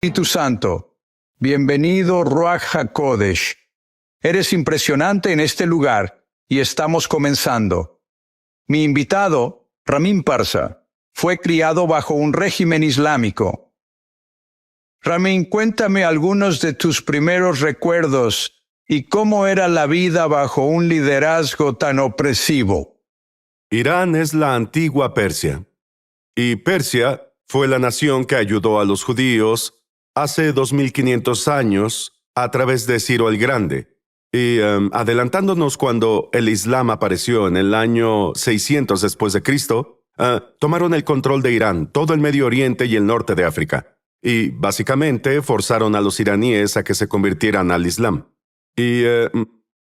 Espíritu Santo. Bienvenido, Ruach HaKodesh. Eres impresionante en este lugar y estamos comenzando. Mi invitado, Ramin Parsa, fue criado bajo un régimen islámico. Ramin, cuéntame algunos de tus primeros recuerdos y cómo era la vida bajo un liderazgo tan opresivo. Irán es la antigua Persia, y Persia fue la nación que ayudó a los judíos hace 2500 años a través de Ciro el Grande. Y adelantándonos cuando el Islam apareció en el año 600 después de Cristo, tomaron el control de Irán, todo el Medio Oriente y el norte de África. Y básicamente forzaron a los iraníes a que se convirtieran al Islam. Y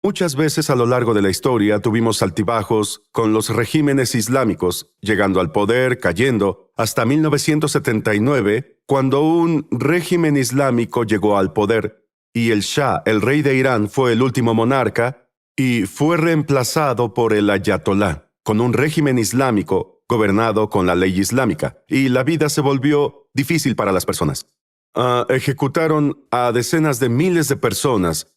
muchas veces a lo largo de la historia tuvimos altibajos con los regímenes islámicos, llegando al poder, cayendo, hasta 1979, cuando un régimen islámico llegó al poder, y el Shah, el rey de Irán, fue el último monarca, y fue reemplazado por el Ayatolá, con un régimen islámico gobernado con la ley islámica, y la vida se volvió difícil para las personas. Ejecutaron a decenas de miles de personas,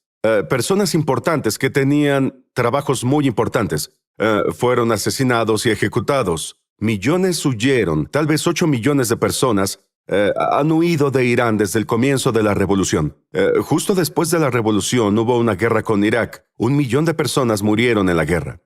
personas importantes que tenían trabajos muy importantes. Fueron asesinados y ejecutados. Millones huyeron, tal vez 8 millones de personas han huido de Irán desde el comienzo de la revolución. Justo después de la revolución hubo una guerra con Irak. 1 millón de personas murieron en la guerra.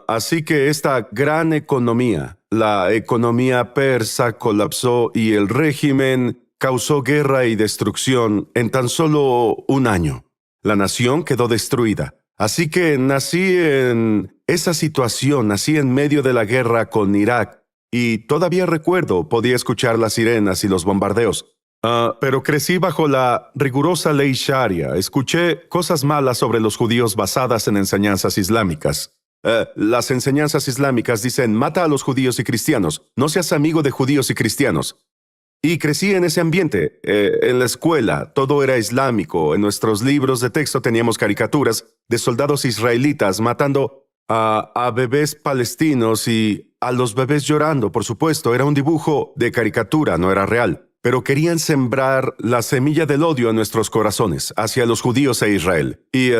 Así que esta gran economía, la economía persa, colapsó y el régimen causó guerra y destrucción en tan solo un año. La nación quedó destruida. Así que nací en esa situación, nací en medio de la guerra con Irak, y todavía recuerdo, podía escuchar las sirenas y los bombardeos. Pero crecí bajo la rigurosa ley Sharia. Escuché cosas malas sobre los judíos basadas en enseñanzas islámicas. Las enseñanzas islámicas dicen, mata a los judíos y cristianos, no seas amigo de judíos y cristianos. Y crecí en ese ambiente. En la escuela todo era islámico. En nuestros libros de texto teníamos caricaturas de soldados israelitas matando a bebés palestinos y a los bebés llorando, por supuesto. Era un dibujo de caricatura, no era real. Pero querían sembrar la semilla del odio en nuestros corazones hacia los judíos e Israel. Y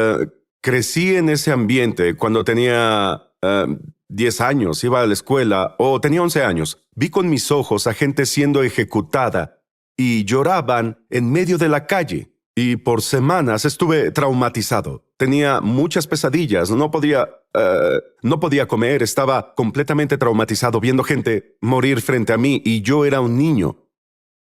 crecí en ese ambiente cuando tenía 10 años, iba a la escuela, o tenía 11 años. Vi con mis ojos a gente siendo ejecutada y lloraban en medio de la calle. Y por semanas estuve traumatizado. Tenía muchas pesadillas, no podía comer, estaba completamente traumatizado viendo gente morir frente a mí y yo era un niño.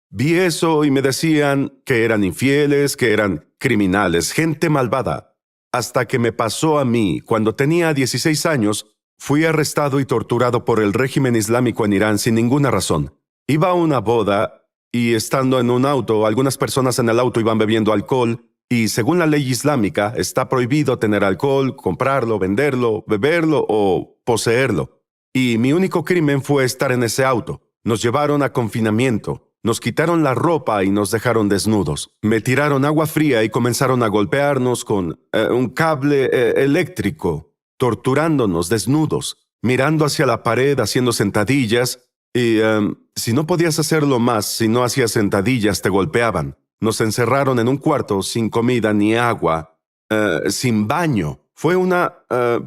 Vi eso y me decían que eran infieles, que eran criminales, gente malvada. Hasta que me pasó a mí, cuando tenía 16 años, fui arrestado y torturado por el régimen islámico en Irán sin ninguna razón. Iba a una boda y estando en un auto, algunas personas en el auto iban bebiendo alcohol y según la ley islámica está prohibido tener alcohol, comprarlo, venderlo, beberlo o poseerlo. Y mi único crimen fue estar en ese auto. Nos llevaron a confinamiento. Nos quitaron la ropa y nos dejaron desnudos. Me tiraron agua fría y comenzaron a golpearnos con un cable eléctrico, torturándonos desnudos, mirando hacia la pared, haciendo sentadillas. Y si no podías hacerlo más, si no hacías sentadillas, te golpeaban. Nos encerraron en un cuarto sin comida ni agua, sin baño. Fue una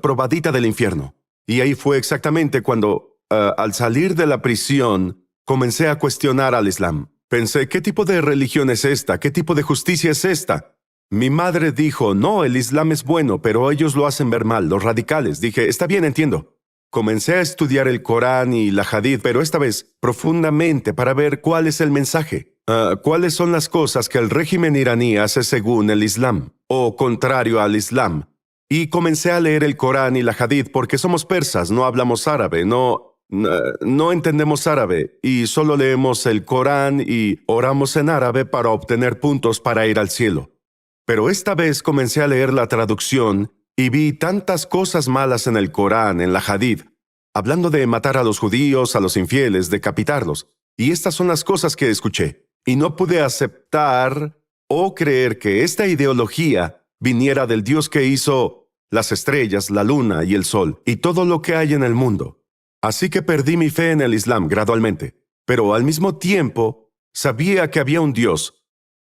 probadita del infierno. Y ahí fue exactamente cuando, al salir de la prisión, comencé a cuestionar al Islam. Pensé, ¿qué tipo de religión es esta? ¿Qué tipo de justicia es esta? Mi madre dijo, no, el Islam es bueno, pero ellos lo hacen ver mal, los radicales. Dije, está bien, entiendo. Comencé a estudiar el Corán y la Hadith, pero esta vez profundamente para ver cuál es el mensaje. ¿Cuáles son las cosas que el régimen iraní hace según el Islam o contrario al Islam? Y comencé a leer el Corán y la Hadith porque somos persas, no hablamos árabe, no entendemos árabe y solo leemos el Corán y oramos en árabe para obtener puntos para ir al cielo. Pero esta vez comencé a leer la traducción y vi tantas cosas malas en el Corán, en la Hadith, hablando de matar a los judíos, a los infieles, decapitarlos. Y estas son las cosas que escuché. Y no pude aceptar o creer que esta ideología viniera del Dios que hizo las estrellas, la luna y el sol, y todo lo que hay en el mundo. Así que perdí mi fe en el Islam gradualmente. Pero al mismo tiempo, sabía que había un Dios,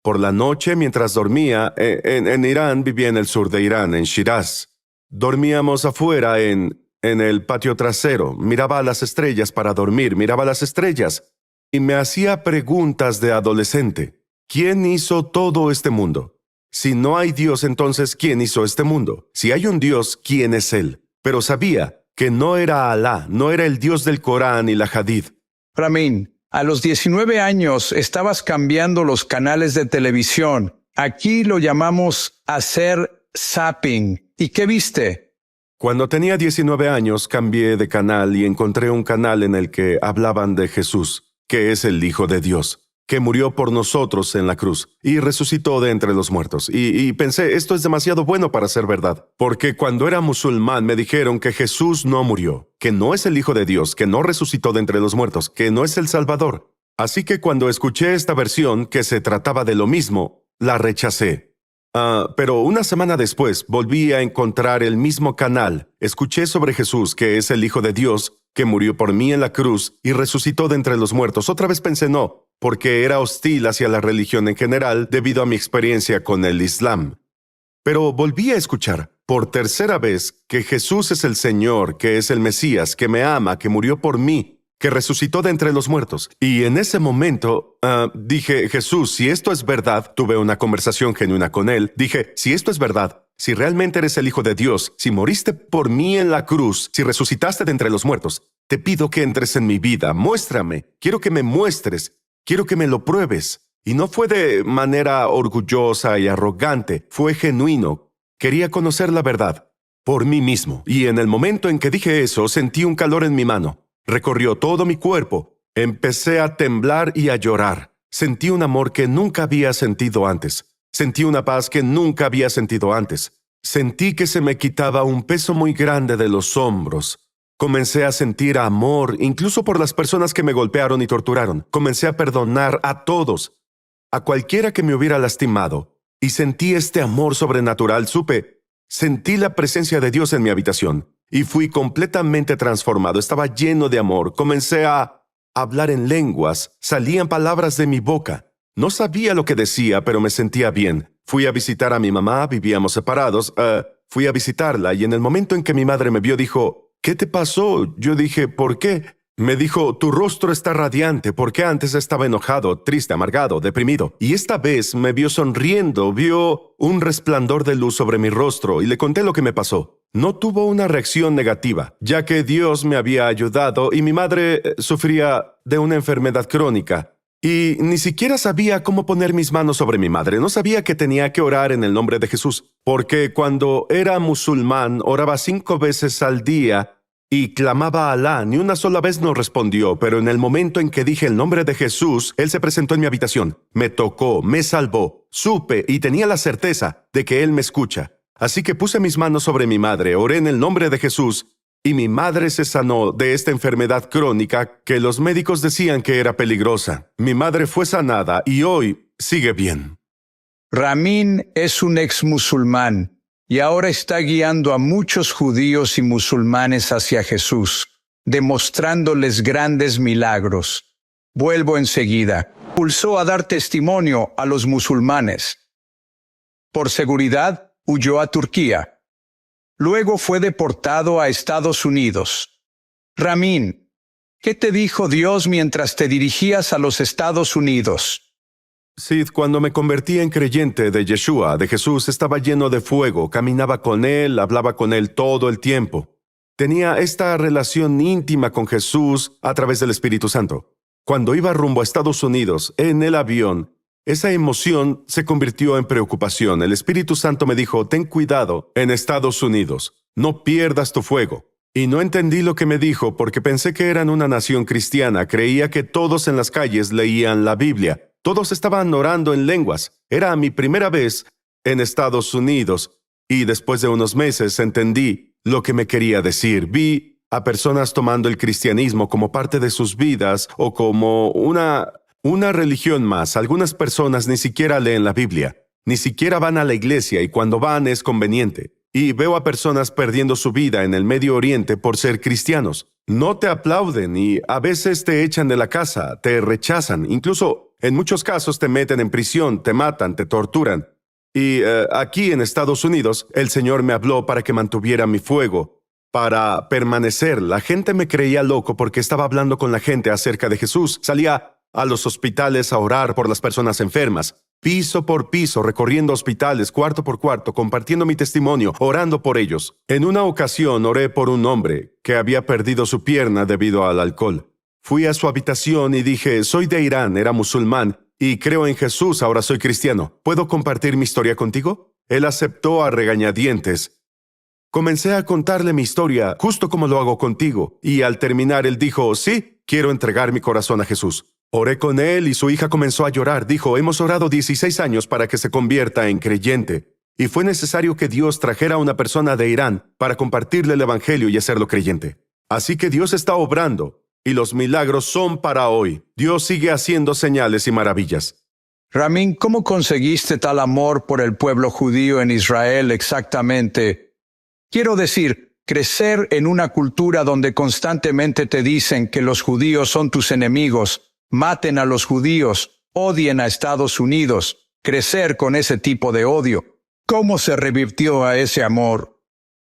Por la noche, mientras dormía, en Irán, vivía en el sur de Irán, en Shiraz. Dormíamos afuera en el patio trasero. Miraba a las estrellas para dormir, miraba las estrellas. Y me hacía preguntas de adolescente. ¿Quién hizo todo este mundo? Si no hay Dios, entonces, ¿quién hizo este mundo? Si hay un Dios, ¿quién es Él? Pero sabía que no era Alá, no era el Dios del Corán y la Hadith. Ramin, a los 19 años estabas cambiando los canales de televisión. Aquí lo llamamos hacer zapping. ¿Y qué viste? Cuando tenía 19 años, cambié de canal y encontré un canal en el que hablaban de Jesús, que es el Hijo de Dios, que murió por nosotros en la cruz y resucitó de entre los muertos. Y pensé, esto es demasiado bueno para ser verdad, porque cuando era musulmán me dijeron que Jesús no murió, que no es el Hijo de Dios, que no resucitó de entre los muertos, que no es el Salvador. Así que cuando escuché esta versión, que se trataba de lo mismo, la rechacé. Pero una semana después volví a encontrar el mismo canal. Escuché sobre Jesús, que es el Hijo de Dios, que murió por mí en la cruz y resucitó de entre los muertos. Otra vez pensé no, porque era hostil hacia la religión en general debido a mi experiencia con el Islam. Pero volví a escuchar, por tercera vez, que Jesús es el Señor, que es el Mesías, que me ama, que murió por mí, que resucitó de entre los muertos. Y en ese momento, dije, Jesús, si esto es verdad, tuve una conversación genuina con él, dije, si esto es verdad, si realmente eres el Hijo de Dios, si moriste por mí en la cruz, si resucitaste de entre los muertos, te pido que entres en mi vida, muéstrame, quiero que me muestres, quiero que me lo pruebes. Y no fue de manera orgullosa y arrogante, fue genuino. Quería conocer la verdad, por mí mismo. Y en el momento en que dije eso, sentí un calor en mi mano. Recorrió todo mi cuerpo. Empecé a temblar y a llorar. Sentí un amor que nunca había sentido antes. Sentí una paz que nunca había sentido antes. Sentí que se me quitaba un peso muy grande de los hombros. Comencé a sentir amor, incluso por las personas que me golpearon y torturaron. Comencé a perdonar a todos, a cualquiera que me hubiera lastimado. Y sentí este amor sobrenatural. Sentí la presencia de Dios en mi habitación. Y fui completamente transformado. Estaba lleno de amor. Comencé a hablar en lenguas. Salían palabras de mi boca. No sabía lo que decía, pero me sentía bien. Fui a visitar a mi mamá, vivíamos separados. Fui a visitarla y en el momento en que mi madre me vio dijo, ¿qué te pasó? Yo dije, ¿por qué? Me dijo, tu rostro está radiante, porque antes estaba enojado, triste, amargado, deprimido. Y esta vez me vio sonriendo, vio un resplandor de luz sobre mi rostro y le conté lo que me pasó. No tuvo una reacción negativa, ya que Dios me había ayudado y mi madre sufría de una enfermedad crónica. Y ni siquiera sabía cómo poner mis manos sobre mi madre. No sabía que tenía que orar en el nombre de Jesús, porque cuando era musulmán oraba 5 veces al día y clamaba a Alá. Ni una sola vez no respondió, pero en el momento en que dije el nombre de Jesús, Él se presentó en mi habitación, me tocó, me salvó, supe y tenía la certeza de que Él me escucha. Así que puse mis manos sobre mi madre, oré en el nombre de Jesús, y mi madre se sanó de esta enfermedad crónica que los médicos decían que era peligrosa. Mi madre fue sanada y hoy sigue bien. Ramin es un ex musulmán y ahora está guiando a muchos judíos y musulmanes hacia Jesús, demostrándoles grandes milagros. Vuelvo enseguida. Pulsó a dar testimonio a los musulmanes. Por seguridad, huyó a Turquía. Luego fue deportado a Estados Unidos. Ramin, ¿qué te dijo Dios mientras te dirigías a los Estados Unidos? Sid, cuando me convertí en creyente de Yeshua, de Jesús, estaba lleno de fuego, caminaba con Él, hablaba con Él todo el tiempo. Tenía esta relación íntima con Jesús a través del Espíritu Santo. Cuando iba rumbo a Estados Unidos, en el avión, esa emoción se convirtió en preocupación. El Espíritu Santo me dijo, ten cuidado en Estados Unidos, no pierdas tu fuego. Y no entendí lo que me dijo porque pensé que eran una nación cristiana, creía que todos en las calles leían la Biblia. Todos estaban orando en lenguas. Era mi primera vez en Estados Unidos y después de unos meses entendí lo que me quería decir. Vi a personas tomando el cristianismo como parte de sus vidas o como una religión más. Algunas personas ni siquiera leen la Biblia, ni siquiera van a la iglesia y cuando van es conveniente. Y veo a personas perdiendo su vida en el Medio Oriente por ser cristianos. No te aplauden y a veces te echan de la casa, te rechazan, incluso En muchos casos te meten en prisión, te matan, te torturan. Y aquí en Estados Unidos, el Señor me habló para que mantuviera mi fuego, para permanecer. La gente me creía loco porque estaba hablando con la gente acerca de Jesús. Salía a los hospitales a orar por las personas enfermas, piso por piso, recorriendo hospitales, cuarto por cuarto, compartiendo mi testimonio, orando por ellos. En una ocasión oré por un hombre que había perdido su pierna debido al alcohol. Fui a su habitación y dije, soy de Irán, era musulmán, y creo en Jesús, ahora soy cristiano. ¿Puedo compartir mi historia contigo? Él aceptó a regañadientes. Comencé a contarle mi historia, justo como lo hago contigo, y al terminar él dijo, sí, quiero entregar mi corazón a Jesús. Oré con él y su hija comenzó a llorar. Dijo, hemos orado 16 años para que se convierta en creyente, y fue necesario que Dios trajera a una persona de Irán para compartirle el evangelio y hacerlo creyente. Así que Dios está obrando. Y los milagros son para hoy. Dios sigue haciendo señales y maravillas. Ramín, ¿cómo conseguiste tal amor por el pueblo judío en Israel exactamente? Quiero decir, crecer en una cultura donde constantemente te dicen que los judíos son tus enemigos, maten a los judíos, odien a Estados Unidos, crecer con ese tipo de odio. ¿Cómo se revirtió a ese amor?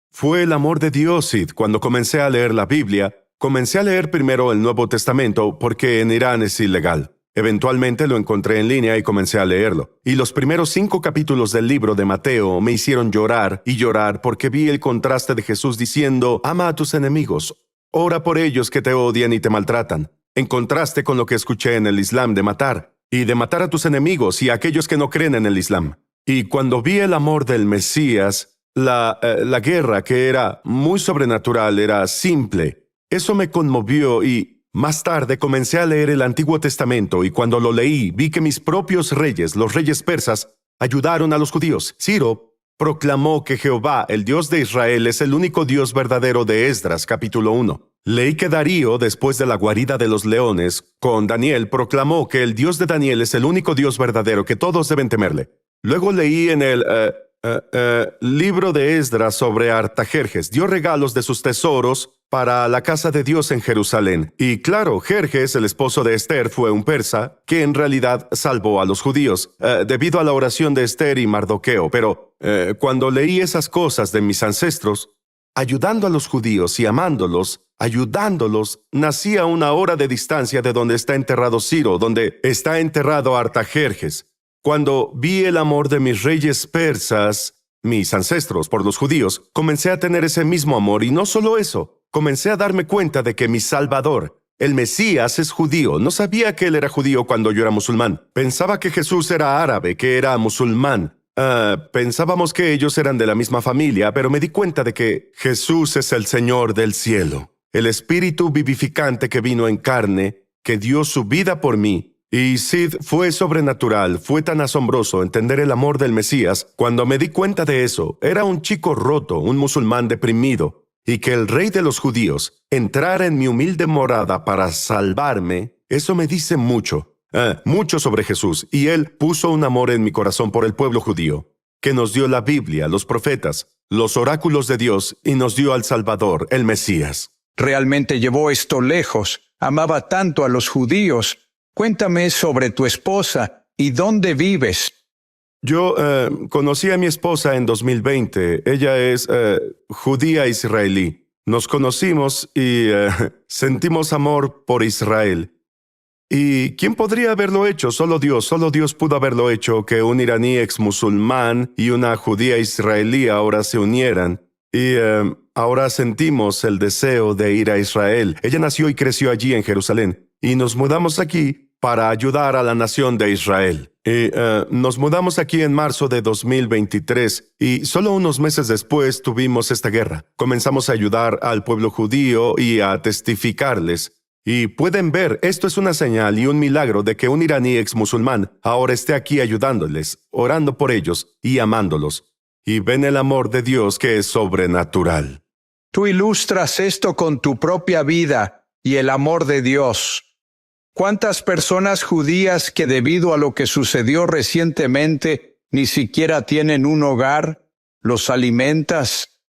Fue el amor de Dios, Sid. Cuando comencé a leer la Biblia, comencé a leer primero el Nuevo Testamento porque en Irán es ilegal. Eventualmente lo encontré en línea y comencé a leerlo. Y los primeros 5 capítulos del libro de Mateo me hicieron llorar y llorar porque vi el contraste de Jesús diciendo, ama a tus enemigos, ora por ellos que te odian y te maltratan. En contraste con lo que escuché en el Islam de matar, y de matar a tus enemigos y a aquellos que no creen en el Islam. Y cuando vi el amor del Mesías, la guerra que era muy sobrenatural era simple. Eso me conmovió y más tarde comencé a leer el Antiguo Testamento y cuando lo leí vi que mis propios reyes, los reyes persas, ayudaron a los judíos. Ciro proclamó que Jehová, el Dios de Israel, es el único Dios verdadero de Esdras, capítulo 1. Leí que Darío, después de la guarida de los leones, con Daniel, proclamó que el Dios de Daniel es el único Dios verdadero, que todos deben temerle. Luego leí en el libro de Esdras sobre Artajerjes. Dio regalos de sus tesoros para la casa de Dios en Jerusalén. Y claro, Jerjes, el esposo de Esther, fue un persa que en realidad salvó a los judíos debido a la oración de Esther y Mardoqueo. Pero cuando leí esas cosas de mis ancestros, ayudando a los judíos y amándolos, nací a una hora de distancia de donde está enterrado Ciro, donde está enterrado Artajerjes. Cuando vi el amor de mis reyes persas, mis ancestros, por los judíos, comencé a tener ese mismo amor y no solo eso, comencé a darme cuenta de que mi Salvador, el Mesías, es judío. No sabía que él era judío cuando yo era musulmán. Pensaba que Jesús era árabe, que era musulmán. Pensábamos que ellos eran de la misma familia, pero me di cuenta de que Jesús es el Señor del cielo, el Espíritu vivificante que vino en carne, que dio su vida por mí. Y Sid, fue sobrenatural, fue tan asombroso entender el amor del Mesías. Cuando me di cuenta de eso, era un chico roto, un musulmán deprimido, y que el rey de los judíos entrara en mi humilde morada para salvarme, eso me dice mucho sobre Jesús. Y él puso un amor en mi corazón por el pueblo judío, que nos dio la Biblia, los profetas, los oráculos de Dios, y nos dio al Salvador, el Mesías. Realmente llevó esto lejos, amaba tanto a los judíos. Cuéntame sobre tu esposa y dónde vives. Yo conocí a mi esposa en 2020. Ella es judía israelí. Nos conocimos y sentimos amor por Israel. ¿Y quién podría haberlo hecho? Solo Dios pudo haberlo hecho, que un iraní ex musulmán y una judía israelí ahora se unieran. Y ahora sentimos el deseo de ir a Israel. Ella nació y creció allí en Jerusalén. Y nos mudamos aquí para ayudar a la nación de Israel. Y nos mudamos aquí en marzo de 2023 y solo unos meses después tuvimos esta guerra. Comenzamos a ayudar al pueblo judío y a testificarles. Y pueden ver, esto es una señal y un milagro de que un iraní ex musulmán ahora esté aquí ayudándoles, orando por ellos y amándolos. Y ven el amor de Dios que es sobrenatural. Tú ilustras esto con tu propia vida y el amor de Dios. ¿Cuántas personas judías que debido a lo que sucedió recientemente ni siquiera tienen un hogar, los alimentas?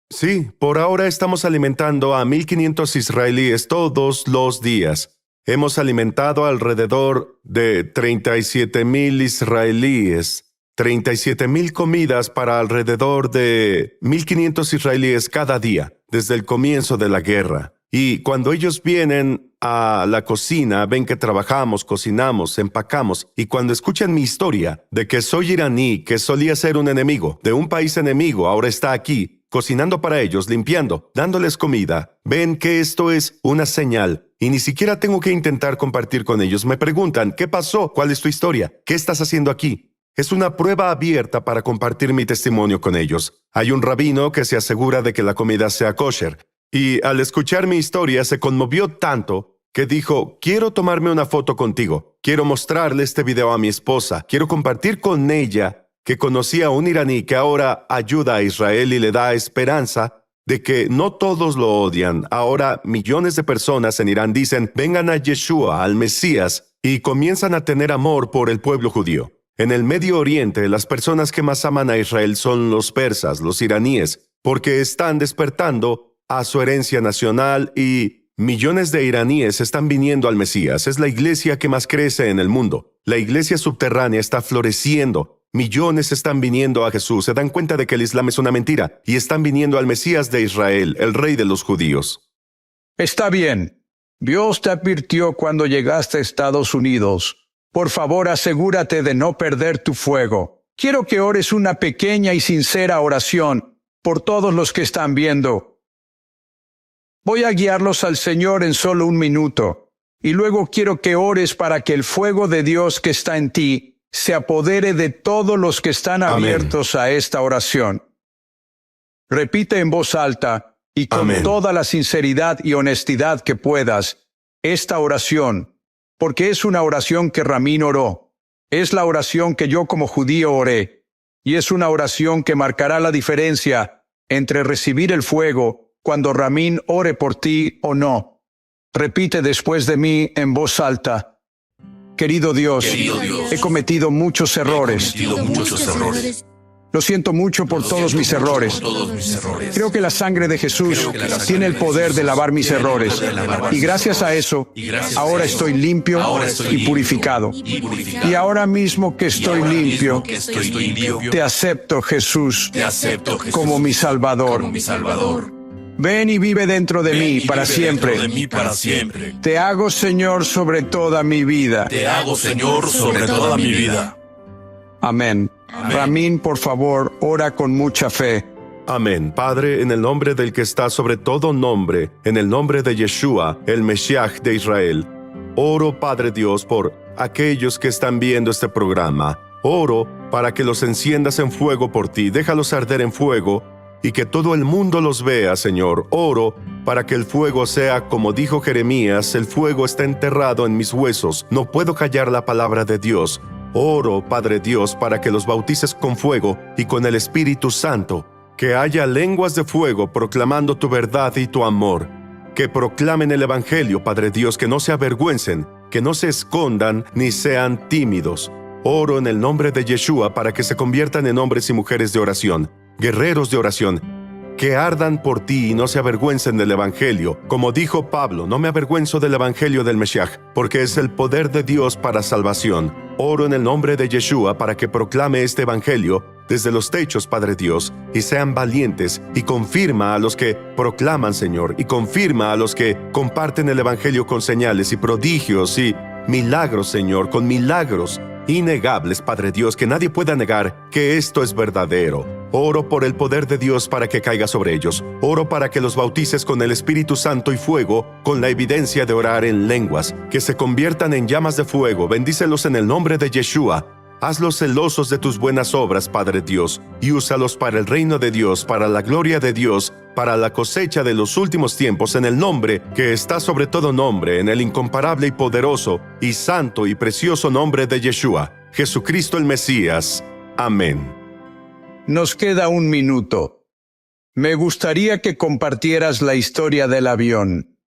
Sí, por ahora estamos alimentando a 1,500 israelíes todos los días. hemos alimentado alrededor de 37,000 israelíes. 37,000 comidas para alrededor de 1,500 israelíes cada día, desde el comienzo de la guerra. Y cuando ellos vienen a la cocina, ven que trabajamos, cocinamos, empacamos, y cuando escuchan mi historia de que soy iraní, que solía ser un enemigo, de un país enemigo, ahora está aquí, cocinando para ellos, limpiando, dándoles comida, ven que esto es una señal, y ni siquiera tengo que intentar compartir con ellos. Me preguntan, ¿qué pasó? ¿Cuál es tu historia? ¿Qué estás haciendo aquí? Es una prueba abierta para compartir mi testimonio con ellos. Hay un rabino que se asegura de que la comida sea kosher, y al escuchar mi historia se conmovió tanto que dijo, quiero tomarme una foto contigo, quiero mostrarle este video a mi esposa, quiero compartir con ella que conocí a un iraní que ahora ayuda a Israel y le da esperanza de que no todos lo odian. Ahora millones de personas en Irán dicen, vengan a Yeshua, al Mesías, y comienzan a tener amor por el pueblo judío. En el Medio Oriente, las personas que más aman a Israel son los persas, los iraníes, porque están despertando a su herencia nacional y millones de iraníes están viniendo al Mesías. Es la iglesia que más crece en el mundo. La iglesia subterránea está floreciendo. Millones están viniendo a Jesús. Se dan cuenta de que el Islam es una mentira y están viniendo al Mesías de Israel, el rey de los judíos. Está bien. Dios te advirtió cuando llegaste a Estados Unidos. Por favor, asegúrate de no perder tu fuego. Quiero que ores una pequeña y sincera oración por todos los que están viendo. Voy a guiarlos al Señor en solo un minuto, y luego quiero que ores para que el fuego de Dios que está en ti se apodere de todos los que están abiertos a esta oración. Repite en voz alta y con toda la sinceridad y honestidad que puedas esta oración, porque es una oración que Ramín oró. Es la oración que yo como judío oré, y es una oración que marcará la diferencia entre recibir el fuego cuando Ramín ore por ti o no. Repite después de mí en voz alta. Querido Dios, he cometido muchos errores. Lo siento mucho por todos mis errores. Creo que la sangre de Jesús tiene el poder de lavar mis errores. Y gracias a eso, ahora estoy limpio y purificado. Y ahora mismo que estoy limpio, te acepto, Jesús, como mi Salvador. Ven y vive dentro de mí para siempre. Te hago, Señor, sobre toda mi vida. Amén. Ramín, por favor, ora con mucha fe. Amén. Padre, en el nombre del que está sobre todo nombre, en el nombre de Yeshua, el Mesías de Israel, oro, Padre Dios, por aquellos que están viendo este programa. Oro para que los enciendas en fuego por ti, déjalos arder en fuego y que todo el mundo los vea, Señor. Oro para que el fuego sea, como dijo Jeremías, el fuego está enterrado en mis huesos, no puedo callar la palabra de Dios. Oro, Padre Dios, para que los bautices con fuego y con el Espíritu Santo, que haya lenguas de fuego proclamando tu verdad y tu amor, que proclamen el Evangelio, Padre Dios, que no se avergüencen, que no se escondan ni sean tímidos. Oro en el nombre de Yeshua para que se conviertan en hombres y mujeres de oración, guerreros de oración, que ardan por ti y no se avergüencen del Evangelio. Como dijo Pablo, no me avergüenzo del Evangelio del Mesías, porque es el poder de Dios para salvación. Oro en el nombre de Yeshua para que proclame este Evangelio desde los techos, Padre Dios, y sean valientes, y confirma a los que proclaman, Señor, y confirma a los que comparten el Evangelio con señales y prodigios y milagros, Señor, con milagros innegables, Padre Dios, que nadie pueda negar que esto es verdadero. Oro por el poder de Dios para que caiga sobre ellos. Oro para que los bautices con el Espíritu Santo y fuego, con la evidencia de orar en lenguas, que se conviertan en llamas de fuego. Bendícelos en el nombre de Yeshua. Hazlos celosos de tus buenas obras, Padre Dios, y úsalos para el reino de Dios, para la gloria de Dios, para la cosecha de los últimos tiempos, en el nombre que está sobre todo nombre, en el incomparable y poderoso, y santo y precioso nombre de Yeshua, Jesucristo el Mesías. Amén. Nos queda un minuto. Me gustaría que compartieras la historia del avión.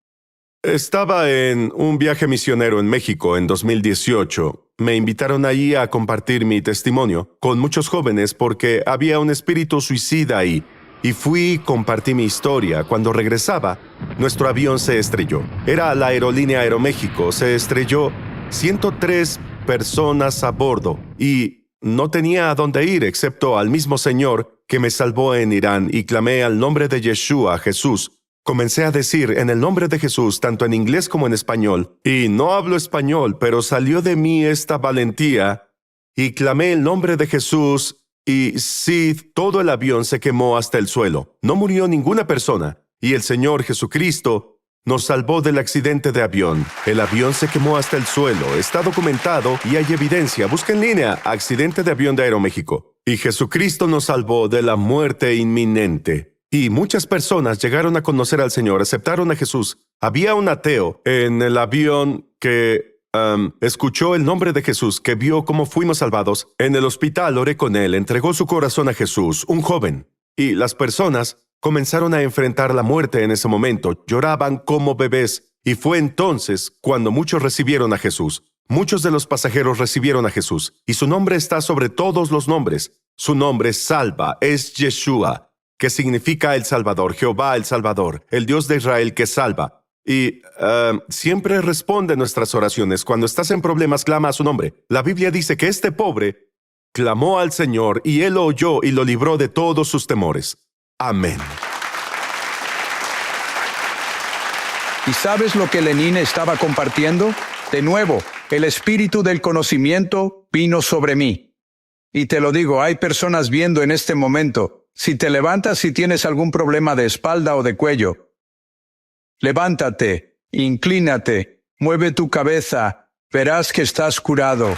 Estaba en un viaje misionero en México en 2018. Me invitaron allí a compartir mi testimonio con muchos jóvenes porque había un espíritu suicida ahí. y fui y compartí mi historia. Cuando regresaba, nuestro avión se estrelló. Era la aerolínea Aeroméxico. Se estrelló, 103 personas a bordo y no tenía a dónde ir excepto al mismo Señor que me salvó en Irán, y clamé al nombre de Yeshua, Jesús. Comencé a decir en el nombre de Jesús, tanto en inglés como en español, y no hablo español, pero salió de mí esta valentía, y clamé el nombre de Jesús, y sí, todo el avión se quemó hasta el suelo. No murió ninguna persona, y el Señor Jesucristo nos salvó del accidente de avión. El avión se quemó hasta el suelo. Está documentado y hay evidencia. Busca en línea, accidente de avión de Aeroméxico. Y Jesucristo nos salvó de la muerte inminente. Y muchas personas llegaron a conocer al Señor, aceptaron a Jesús. Había un ateo en el avión que escuchó el nombre de Jesús, que vio cómo fuimos salvados. En el hospital oré con él, entregó su corazón a Jesús, un joven. Y las personas comenzaron a enfrentar la muerte en ese momento. Lloraban como bebés. Y fue entonces cuando muchos recibieron a Jesús. Muchos de los pasajeros recibieron a Jesús. Y su nombre está sobre todos los nombres. Su nombre salva, es Yeshua, que significa el Salvador, Jehová el Salvador, el Dios de Israel que salva. Y siempre responde nuestras oraciones. Cuando estás en problemas, clama a su nombre. La Biblia dice que este pobre clamó al Señor y Él lo oyó y lo libró de todos sus temores. Amén. ¿Y sabes lo que Lenin estaba compartiendo? De nuevo, el espíritu del conocimiento vino sobre mí. Y te lo digo, hay personas viendo en este momento. Si te levantas y tienes algún problema de espalda o de cuello, levántate, inclínate, mueve tu cabeza, verás que estás curado.